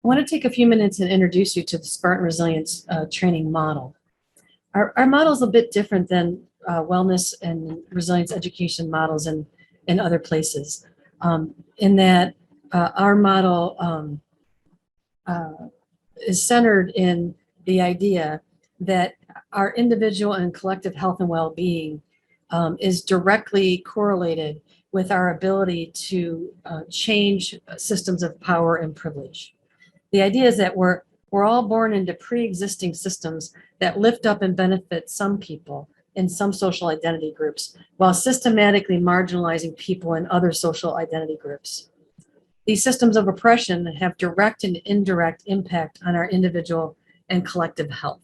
I want to take a few minutes and introduce you to the Spartan Resilience training model. Our model is a bit different than wellness and resilience education models in other places, in that our model is centered in the idea that our individual and collective health and well-being is directly correlated with our ability to change systems of power and privilege. The idea is that we're all born into pre-existing systems that lift up and benefit some people in some social identity groups, while systematically marginalizing people in other social identity groups. These systems of oppression have direct and indirect impact on our individual and collective health.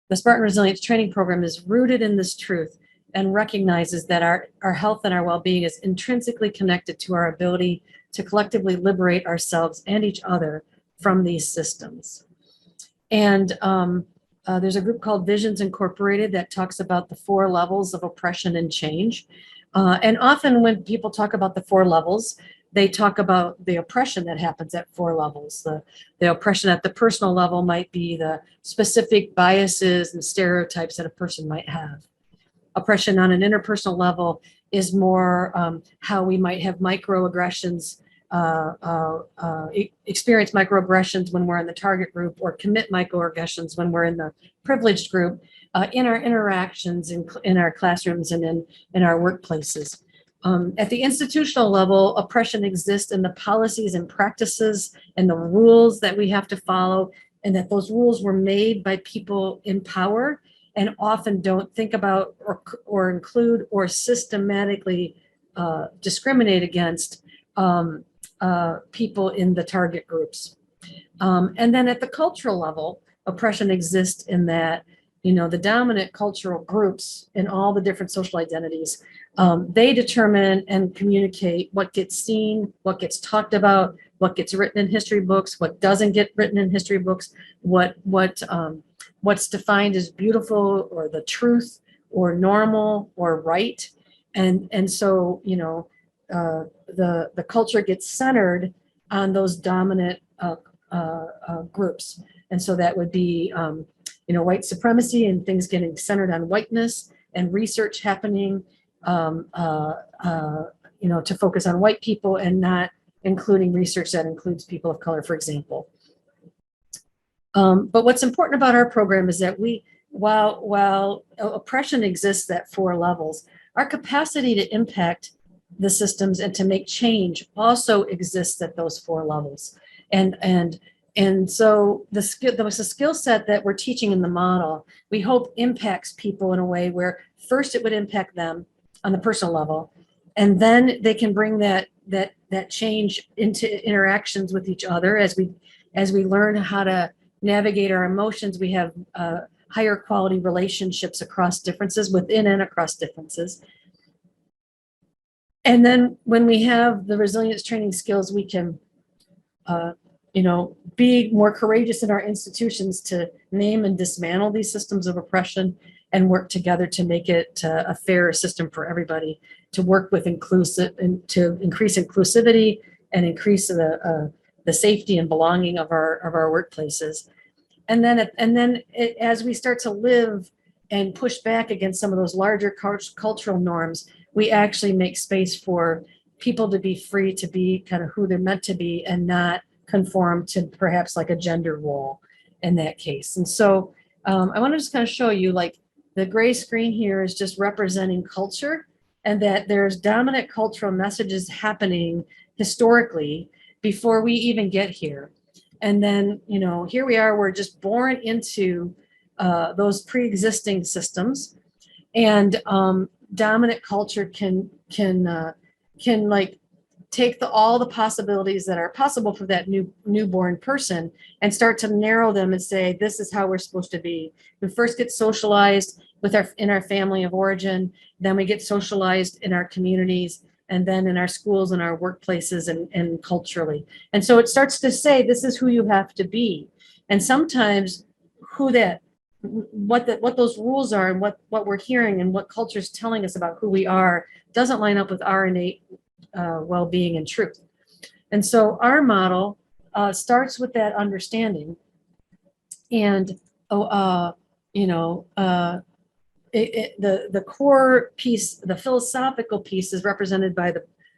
The Spartan Resilience Training Program is rooted in this truth and recognizes that our health and our well-being is intrinsically connected to our ability to collectively liberate ourselves and each other from these systems. And there's a group called Visions Incorporated that talks about the 4 levels of oppression and change. And often when people talk about the 4 levels, they talk about the oppression that happens at 4 levels. The oppression at the personal level might be the specific biases and stereotypes that a person might have. Oppression on an interpersonal level is more how we might have microaggressions, experience microaggressions when we're in the target group, or commit microaggressions when we're in the privileged group, in our interactions in our classrooms and in our workplaces. At the institutional level, oppression exists in the policies and practices and the rules that we have to follow, and that those rules were made by people in power and often don't think about or include or systematically discriminate against people in the target groups. And then at the cultural level, oppression exists in that, the dominant cultural groups in all the different social identities, they determine and communicate what gets seen, what gets talked about, what gets written in history books, what doesn't get written in history books, what's defined as beautiful or the truth or normal or right. And so, the culture gets centered on those dominant groups. And so that would be, white supremacy and things getting centered on whiteness, and research happening, to focus on white people and not including research that includes people of color, for example. But what's important about our program is that while oppression exists at 4 levels, our capacity to impact the systems and to make change also exists at those 4 levels. And so the skill set that we're teaching in the model, we hope impacts people in a way where first it would impact them on the personal level, and then they can bring that change into interactions with each other. As we learn how to navigate our emotions, we have higher quality relationships across differences, within and across differences. And then when we have the resilience training skills, we can be more courageous in our institutions to name and dismantle these systems of oppression and work together to make it a fair system for everybody, to work with inclusive and to increase inclusivity and increase the safety and belonging of our workplaces. And then as we start to live and push back against some of those larger cultural norms, we actually make space for people to be free to be kind of who they're meant to be and not conform to perhaps like a gender role in that case. And so I want to just kind of show you, like, the gray screen here is just representing culture, and that there's dominant cultural messages happening historically before we even get here. And then, here we are, we're just born into those pre-existing systems, and dominant culture can like take all the possibilities that are possible for that newborn person and start to narrow them and say, this is how we're supposed to be. We first get socialized in our family of origin, then we get socialized in our communities, and then in our schools and our workplaces and culturally. And so it starts to say, this is who you have to be. And sometimes what those rules are and what we're hearing and what culture's telling us about who we are doesn't line up with our innate well-being and truth. And so our model starts with that understanding. And, you know, the core piece, the philosophical piece, is represented by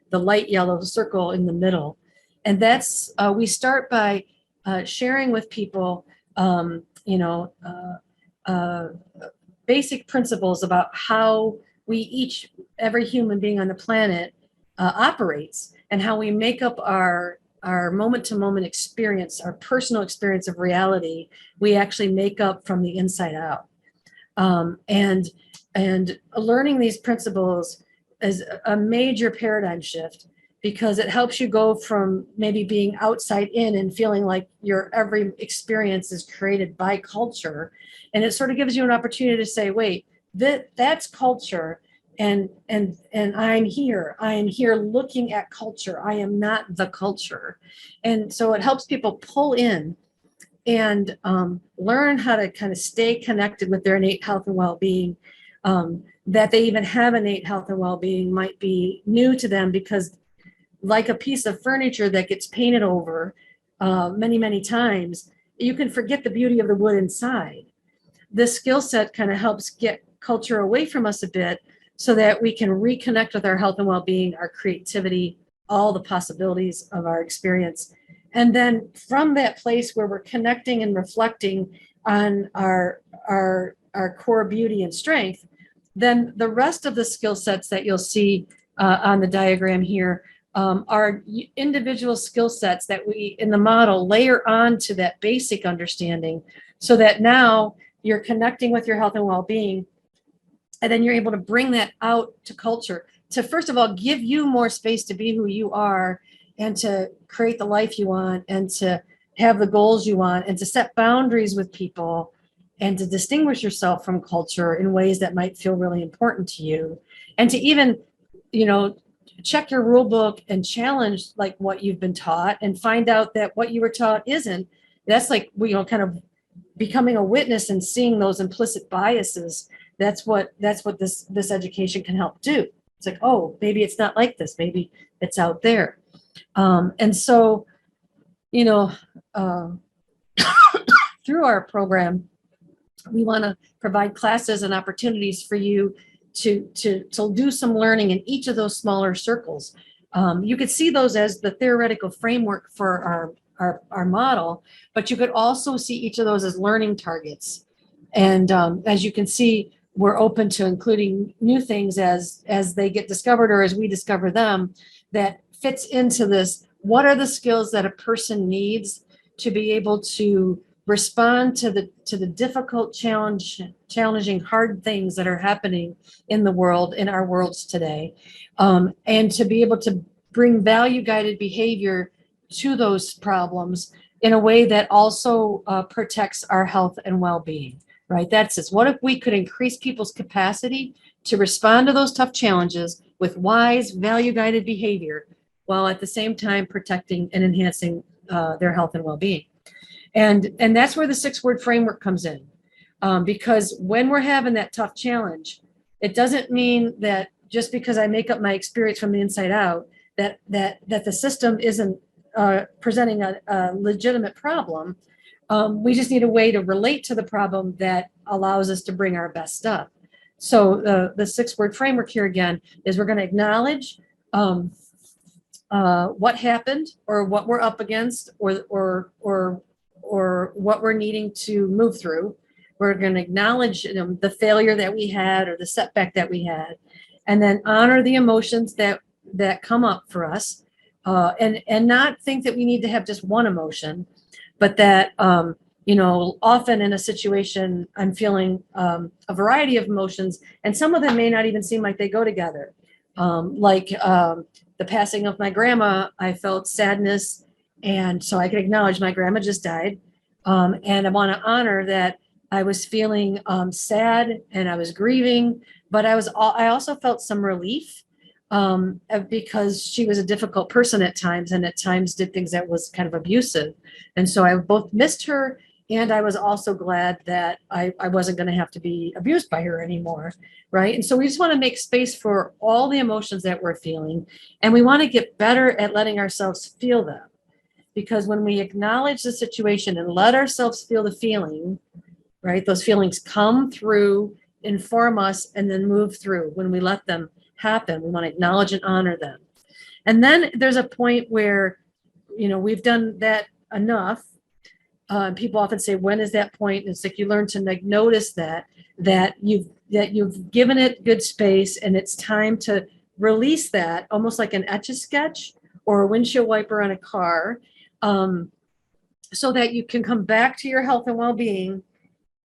the light yellow circle in the middle. And that's, we start by sharing with people, you know, basic principles about how every human being on the planet operates, and how we make up our moment-to-moment experience, our personal experience of reality. We actually make up from the inside out. And learning these principles is a major paradigm shift, because it helps you go from maybe being outside in and feeling like your every experience is created by culture. And it sort of gives you an opportunity to say, wait, that's culture. And I'm here looking at culture. I am not the culture. And so it helps people pull in and learn how to kind of stay connected with their innate health and well-being. That they even have innate health and well-being might be new to them, because like a piece of furniture that gets painted over many, many times, you can forget the beauty of the wood inside. This skill set kind of helps get culture away from us a bit, so that we can reconnect with our health and well-being, our creativity, all the possibilities of our experience. And then from that place where we're connecting and reflecting on our core beauty and strength, then the rest of the skill sets that you'll see on the diagram here are individual skill sets that we, in the model, layer on to that basic understanding, so that now you're connecting with your health and well-being, and then you're able to bring that out to culture to, first of all, give you more space to be who you are, and to create the life you want, and to have the goals you want, and to set boundaries with people, and to distinguish yourself from culture in ways that might feel really important to you, and to even, you know, check your rule book and challenge like what you've been taught, and find out that what you were taught isn't. That's like, you know, kind of becoming a witness and seeing those implicit biases. That's what this education can help do. It's like, oh, maybe it's not like this. Maybe it's out there. And so, you know, through our program, we want to provide classes and opportunities for you to do some learning in each of those smaller circles. You could see those as the theoretical framework for our model, but you could also see each of those as learning targets. And as you can see, we're open to including new things as they get discovered, or as we discover them, that fits into this. What are the skills that a person needs to be able to respond to the difficult, challenging, hard things that are happening in the world, in our worlds today, and to be able to bring value-guided behavior to those problems in a way that also protects our health and well-being, right? That's it. What if we could increase people's capacity to respond to those tough challenges with wise, value-guided behavior, while at the same time protecting and enhancing their health and well-being? And that's where the 6-word framework comes in, because when we're having that tough challenge, it doesn't mean that just because I make up my experience from the inside out, that the system isn't presenting a legitimate problem. We just need a way to relate to the problem that allows us to bring our best stuff. So the 6-word framework here again is, we're going to acknowledge what happened, or what we're up against, or what we're needing to move through. We're going to acknowledge the failure that we had, or the setback that we had, and then honor the emotions that come up for us, and not think that we need to have just one emotion, but that you know, often in a situation, I'm feeling a variety of emotions, and some of them may not even seem like they go together. Like the passing of my grandma, I felt sadness, and so I could acknowledge my grandma just died, and I want to honor that I was feeling sad, and I was grieving, but I also felt some relief, because she was a difficult person at times, and at times did things that was kind of abusive. And so I both missed her, and I was also glad that I wasn't going to have to be abused by her anymore, right? And so we just want to make space for all the emotions that we're feeling, and we want to get better at letting ourselves feel them. because when we acknowledge the situation and let ourselves feel the feeling, right, those feelings come through, inform us, and then move through. When we let them happen, we want to acknowledge and honor them. And then there's a point where, we've done that enough. People often say, when is that point? And it's like you learn to notice that you've given it good space, and it's time to release that, almost like an Etch-a-Sketch or a windshield wiper on a car, so that you can come back to your health and well-being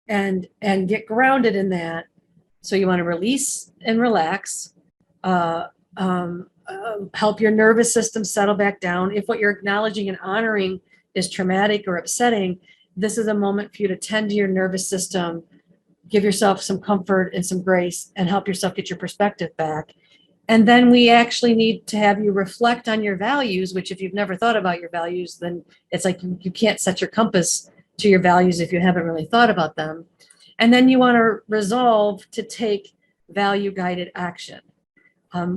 and get grounded in that. So you want to release and relax, help your nervous system settle back down. If what you're acknowledging and honoring is traumatic or upsetting, this is a moment for you to tend to your nervous system, give yourself some comfort and some grace, and help yourself get your perspective back. And then we actually need to have you reflect on your values, which if you've never thought about your values, then it's like you can't set your compass to your values if you haven't really thought about them. And then you want to resolve to take value-guided action.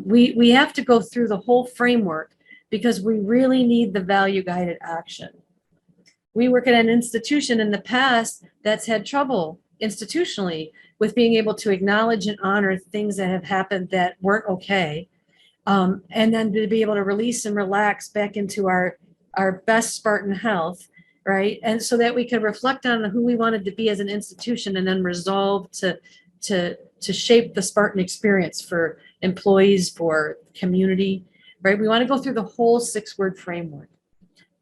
We have to go through the whole framework because we really need the value-guided action. We work at an institution in the past that's had trouble institutionally with being able to acknowledge and honor things that have happened that weren't okay, and then to be able to release and relax back into our best Spartan health, right? And so that we can reflect on who we wanted to be as an institution, and then resolve to shape the Spartan experience for employees, for community, right? We want to go through the whole 6-word framework.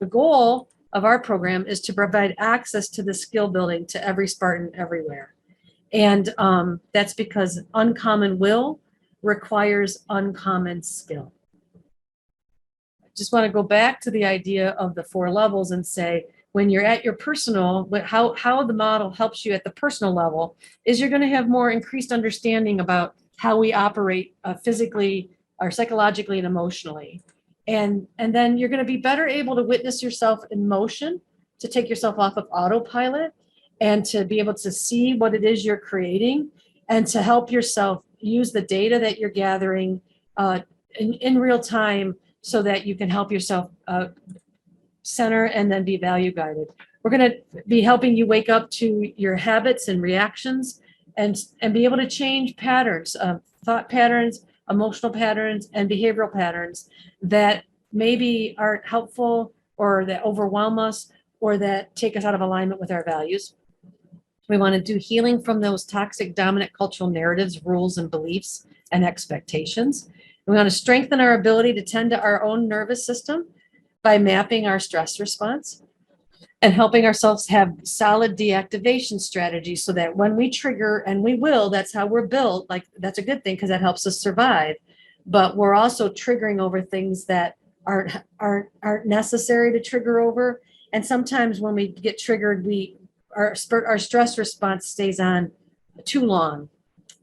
The goal of our program is to provide access to the skill building to every Spartan everywhere. And that's because uncommon will requires uncommon skill. I just want to go back to the idea of the 4 levels and say, when you're at your personal, how the model helps you at the personal level is you're going to have more increased understanding about how we operate physically or psychologically and emotionally. And then you're going to be better able to witness yourself in motion, to take yourself off of autopilot, and to be able to see what it is you're creating, and to help yourself use the data that you're gathering in real time so that you can help yourself center and then be value guided. We're going to be helping you wake up to your habits and reactions and be able to change patterns, thought patterns, emotional patterns, and behavioral patterns that maybe aren't helpful or that overwhelm us or that take us out of alignment with our values. We want to do healing from those toxic dominant cultural narratives, rules, and beliefs and expectations. We want to strengthen our ability to tend to our own nervous system by mapping our stress response and helping ourselves have solid deactivation strategies so that when we trigger, and we will, that's how we're built, like that's a good thing because that helps us survive. But we're also triggering over things that aren't necessary to trigger over. And sometimes when we get triggered, our stress response stays on too long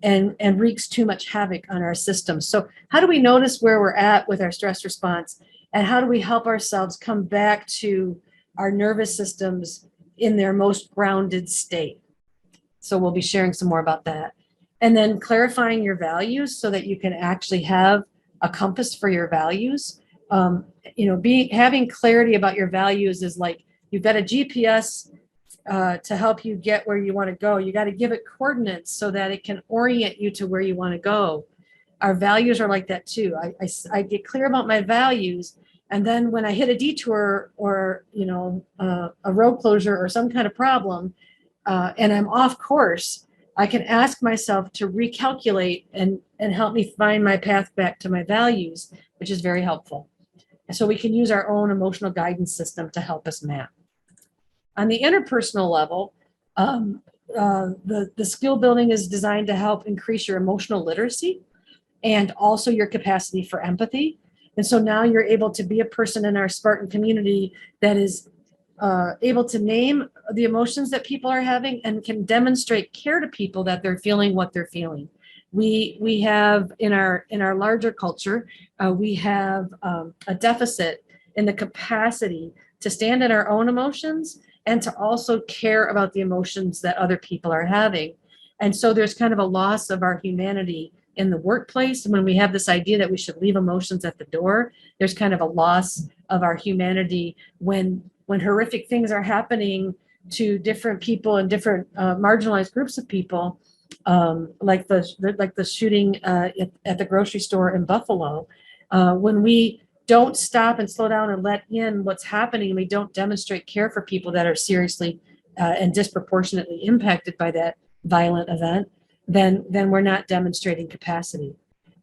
and wreaks too much havoc on our system. So how do we notice where we're at with our stress response? And how do we help ourselves come back to our nervous systems in their most grounded state? So we'll be sharing some more about that. And then clarifying your values so that you can actually have a compass for your values. Having clarity about your values is like you've got a GPS to help you get where you want to go. You got to give it coordinates so that it can orient you to where you want to go. Our values are like that too. I get clear about my values, and then when I hit a detour or a road closure or some kind of problem, and I'm off course, I can ask myself to recalculate and help me find my path back to my values, which is very helpful. So we can use our own emotional guidance system to help us map. On the interpersonal level, the skill building is designed to help increase your emotional literacy and also your capacity for empathy. And so now you're able to be a person in our Spartan community that is able to name the emotions that people are having and can demonstrate care to people that they're feeling what they're feeling. We have in our larger culture, we have a deficit in the capacity to stand in our own emotions and to also care about the emotions that other people are having. And so there's kind of a loss of our humanity in the workplace. And when we have this idea that we should leave emotions at the door, there's kind of a loss of our humanity when horrific things are happening to different people and different marginalized groups of people, like the shooting at the grocery store in Buffalo. When we don't stop and slow down and let in what's happening, and we don't demonstrate care for people that are seriously and disproportionately impacted by that violent event, then we're not demonstrating capacity.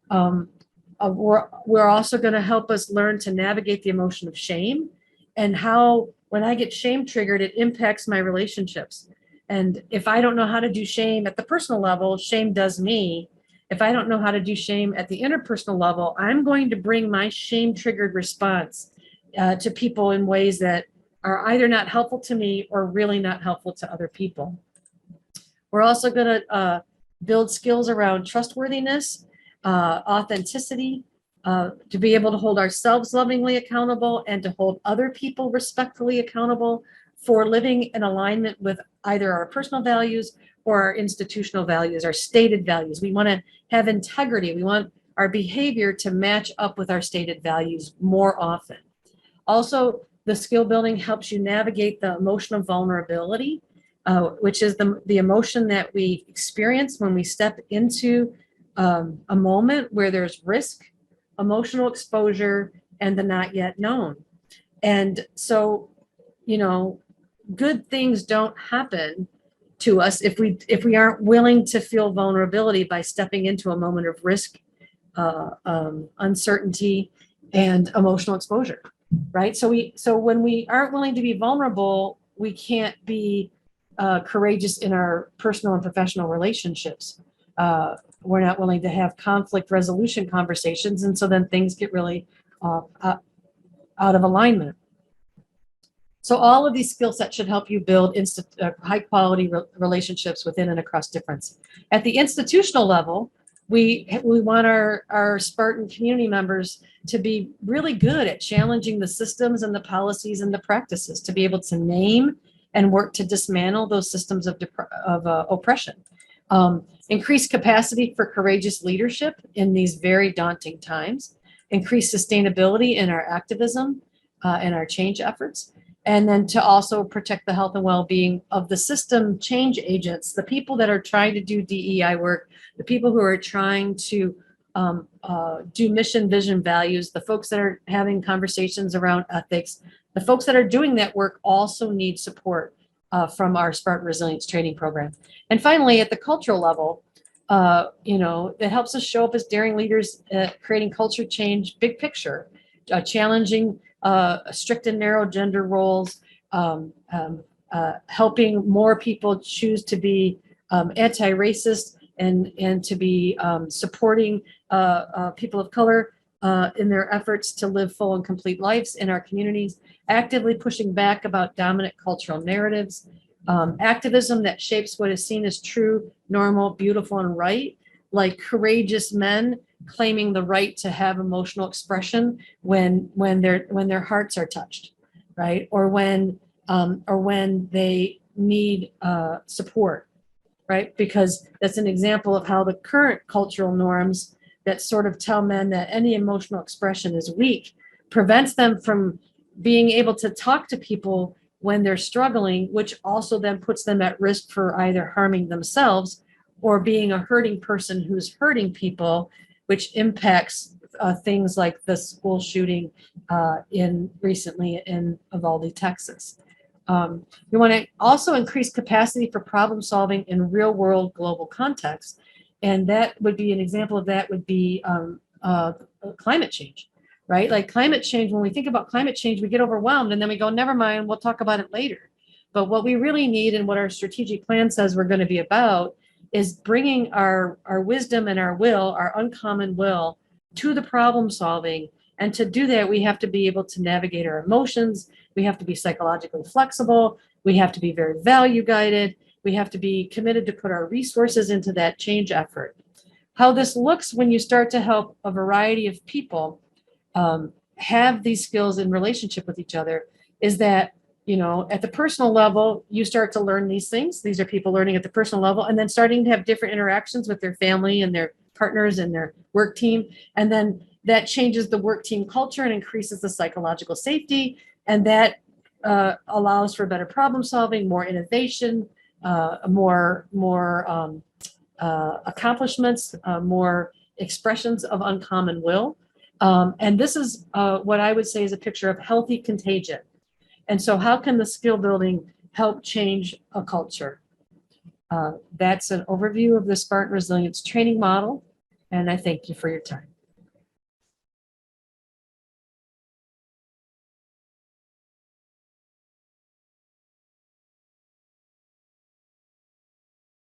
We're also going to help us learn to navigate the emotion of shame, and how when I get shame triggered, it impacts my relationships. And if I don't know how to do shame at the personal level, shame does me. If I don't know how to do shame at the interpersonal level, I'm going to bring my shame triggered response to people in ways that are either not helpful to me or really not helpful to other people. We're also going to build skills around trustworthiness, authenticity, to be able to hold ourselves lovingly accountable and to hold other people respectfully accountable for living in alignment with either our personal values or our institutional values, our stated values. We want to have integrity. We want our behavior to match up with our stated values more often. Also, the skill building helps you navigate the emotional vulnerability, which is the emotion that we experience when we step into a moment where there's risk, emotional exposure, and the not yet known. And so, good things don't happen to us if we aren't willing to feel vulnerability by stepping into a moment of risk, uncertainty, and emotional exposure, right? So when we aren't willing to be vulnerable, we can't be courageous in our personal and professional relationships. We're not willing to have conflict resolution conversations, and so then things get really out of alignment. So all of these skill sets should help you build high quality relationships within and across difference. At the institutional level, we want our Spartan community members to be really good at challenging the systems and the policies and the practices, to be able to name and work to dismantle those systems of oppression. Increase capacity for courageous leadership in these very daunting times. Increase sustainability in our activism and our change efforts. And then to also protect the health and well-being of the system change agents, the people that are trying to do DEI work, the people who are trying to do mission, vision, values, the folks that are having conversations around ethics, the folks that are doing that work also need support from our Spartan Resilience Training Program. And finally, at the cultural level, it helps us show up as daring leaders, creating culture change, big picture, challenging strict and narrow gender roles, helping more people choose to be anti-racist and to be supporting people of color in their efforts to live full and complete lives in our communities, actively pushing back about dominant cultural narratives, activism that shapes what is seen as true, normal, beautiful, and right, like courageous men claiming the right to have emotional expression when their hearts are touched, right? Or when they need support, right? Because that's an example of how the current cultural norms that sort of tell men that any emotional expression is weak prevents them from being able to talk to people when they're struggling, which also then puts them at risk for either harming themselves or being a hurting person who's hurting people, which impacts things like the school shooting recently in Uvalde, Texas. We want to also increase capacity for problem solving in real world global contexts. And that would be an example of that would be climate change, right? Like climate change, when we think about climate change, we get overwhelmed and then we go, never mind, we'll talk about it later. But what we really need and what our strategic plan says we're going to be about is bringing our wisdom and our will, our uncommon will, to the problem solving. And to do that, we have to be able to navigate our emotions. We have to be psychologically flexible. We have to be very value guided. We have to be committed to put our resources into that change effort. How this looks when you start to help a variety of people have these skills in relationship with each other is that, at the personal level, you start to learn these things. These are people learning at the personal level and then starting to have different interactions with their family and their partners and their work team. And then that changes the work team culture and increases the psychological safety. And that allows for better problem solving, more innovation, more accomplishments, more expressions of uncommon will. And this is what I would say is a picture of healthy contagion. And so how can the skill building help change a culture? That's an overview of the Spartan Resilience Training Model, and I thank you for your time.